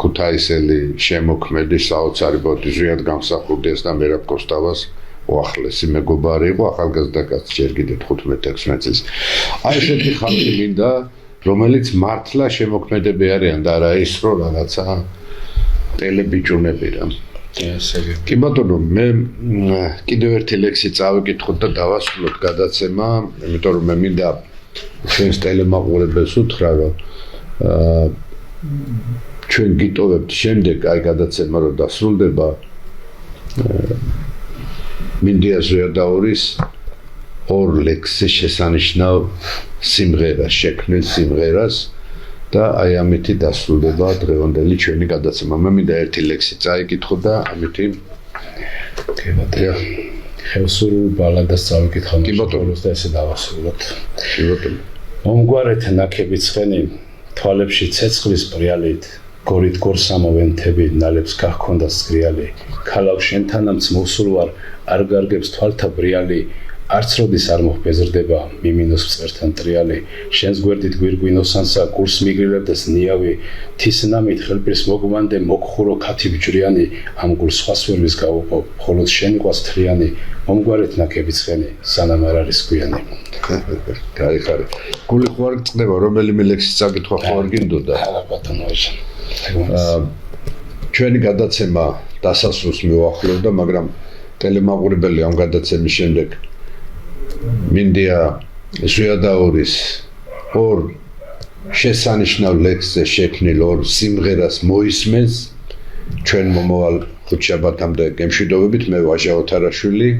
A: ქუთაისელი შემოქმედი საოცარი პოეტი ზვიად გამსახურდიას და მერაბ კოსტავას უახლესი მეგობარი იყო ახალგაზრდა კაცი ჯერ კიდევ 15-16 წლის. აი ესეთი ხალხი მინდა, რომელიც მართლა შემოქმედები არიან და არა ის რომ რაღაცა ტელebijunები რა. კი ბატონო, მე კიდევ ერთი ლექსი წავიკითხოთ და დავასრულოთ გადაცემა, იმიტომ რომ მე მინდა ჩვენს ტელემაყურებელს უთხრა რომ ჩვენ გიტოვებთ შემდეგ აი გადაცემა რომ დასრულდება მინდია ზვიადაურის ორ ლექსზე შესანიშნავ სიმღერას შექმნილ სიმღერას და აი ამითი დასრულდება დღევანდელი ჩვენი გადაცემა. მე მინდა ერთი ლექსი წაიკითხო და ამითი
B: ხევსურულ ბალადას წავიკითხო და ესე დავასრულოთ.
A: კი ბატონო.
B: მომგვარეთ ნაქები ცხენი თვალებში ცეცხლის პრიალით გორით გორს ამოვენ თები ნალებს გახქონდა სკრიალი ქალავ შენთანამც მოსულ ვარ არ გარგებს თვალთა ბრიალი არც როდის არ მოხბეზრდება მიმინოს მწყერთან ტრიალი შენს გვერდით გვირგვინოსანსა გურს მიგრილებდეს ნიავი თისნამით ხელპირს მოგმანდე მოგხურო ქათი ბჯრიანი ამ გულს სხვას ვერ ვის გავუყო მხოლოდ შენ ყვას თლიანი მომგვარეთ ნაქები ცხენი სანამ არ არის გვიანი
A: გაიხარე გული ხო არ წდება რომელიმე ლექსი წაკითხვა ხო არ გინდოდა
B: არა ბატონო
A: ჩვენი გადაცემა დასასრულს მივახლოვდა მაგრამ ტელემაყურებელი ამ გადაცემის შემდეგ მინდია ზვიადაურის ორ შესანიშნავ ლექსზე შექმნილ ორ სიმღერას მოისმენს ჩვენ მომავალ ხუთშაბათამდე გემშვიდობებით მე ვაჟა ოთარაშვილი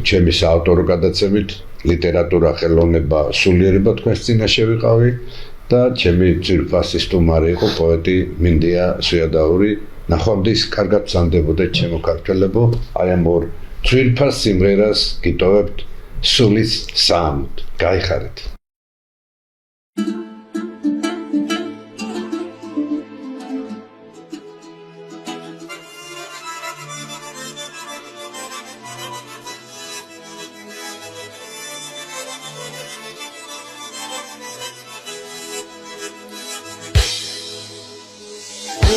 A: ჩემი საავტორო გადაცემით ლიტერატურა ხელოვნება სულიერება თქვენს წინაშე ვიყავი და ჩემი ძვირფასი სტუმარი იყო პოეტი მინდია ზვიადაური ნახვამდის კარგად ბრძანდებოდეთ ჩემო ქართველებო აი ამ ორ ძვირფას სიმღერას გიტოვებთ სულის საამოდ გაიხარეთ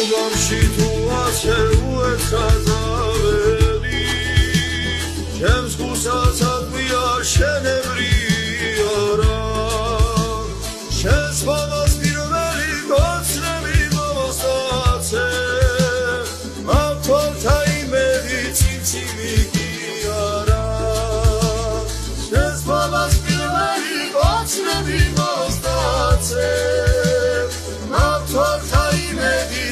C: Ugarshi tu ase uetsazaveli Chems kusasat mia shenevri ara Shens vadas pirveli gotsnevi vostatse Matolta imedi tsimtsimi ara Shens vadas pirveli gotsnevi vostatse Matolta imedi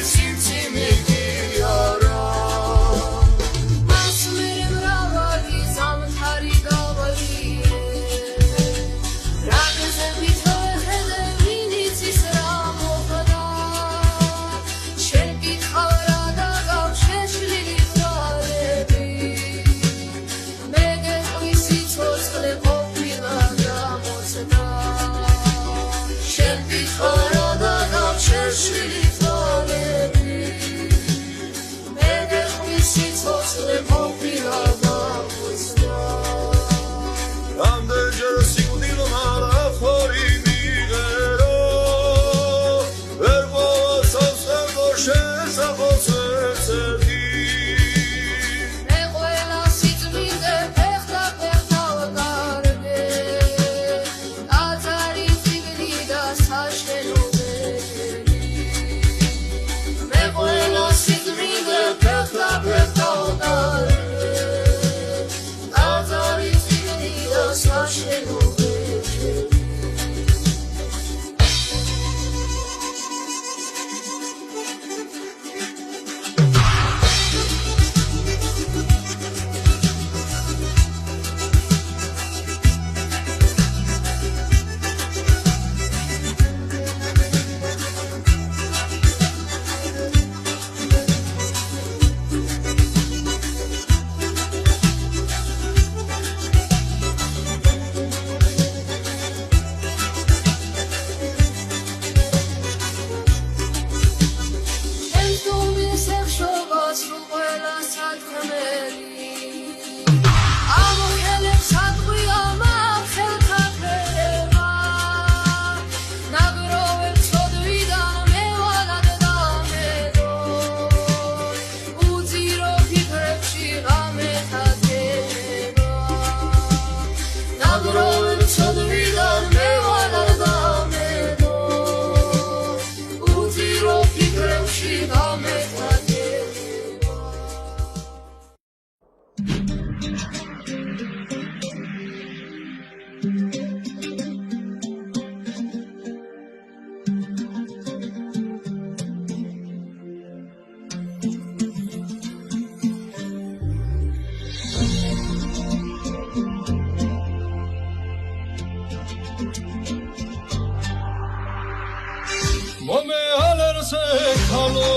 C: მომე ალერზე ხალო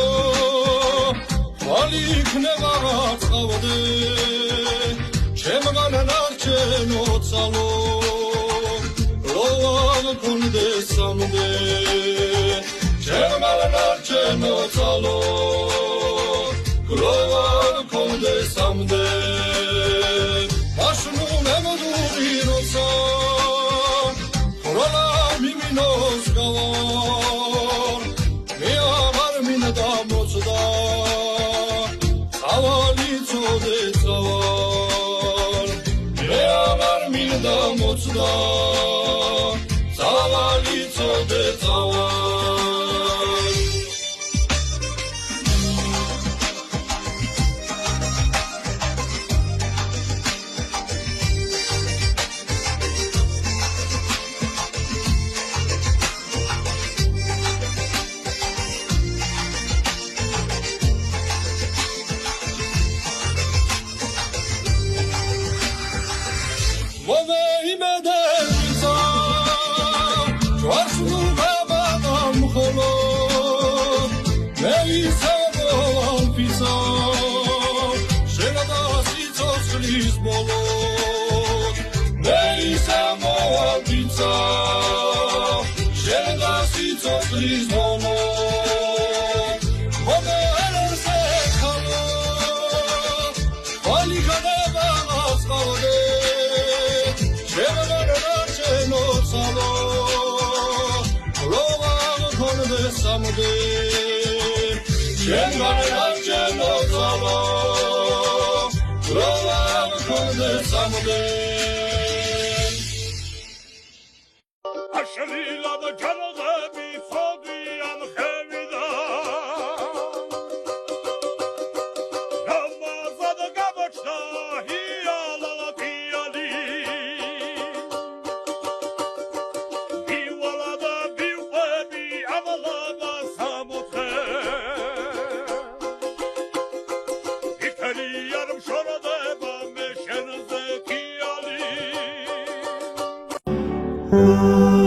C: ვალი იქნება წყავდე ჩემგან ნარჩენო ცალო ლოვან კონდე სამდე ჩემგან ნარჩენო ცალო ლოვან კონდე სამდე მაშნუ მემდური როცა როლა მიმინოს გავარ მე აღარ მინდა მოწდა ავალი წოდე წავარ მე აღარ მინდა მოწდა ავალი წოდე წავარ
D: Oh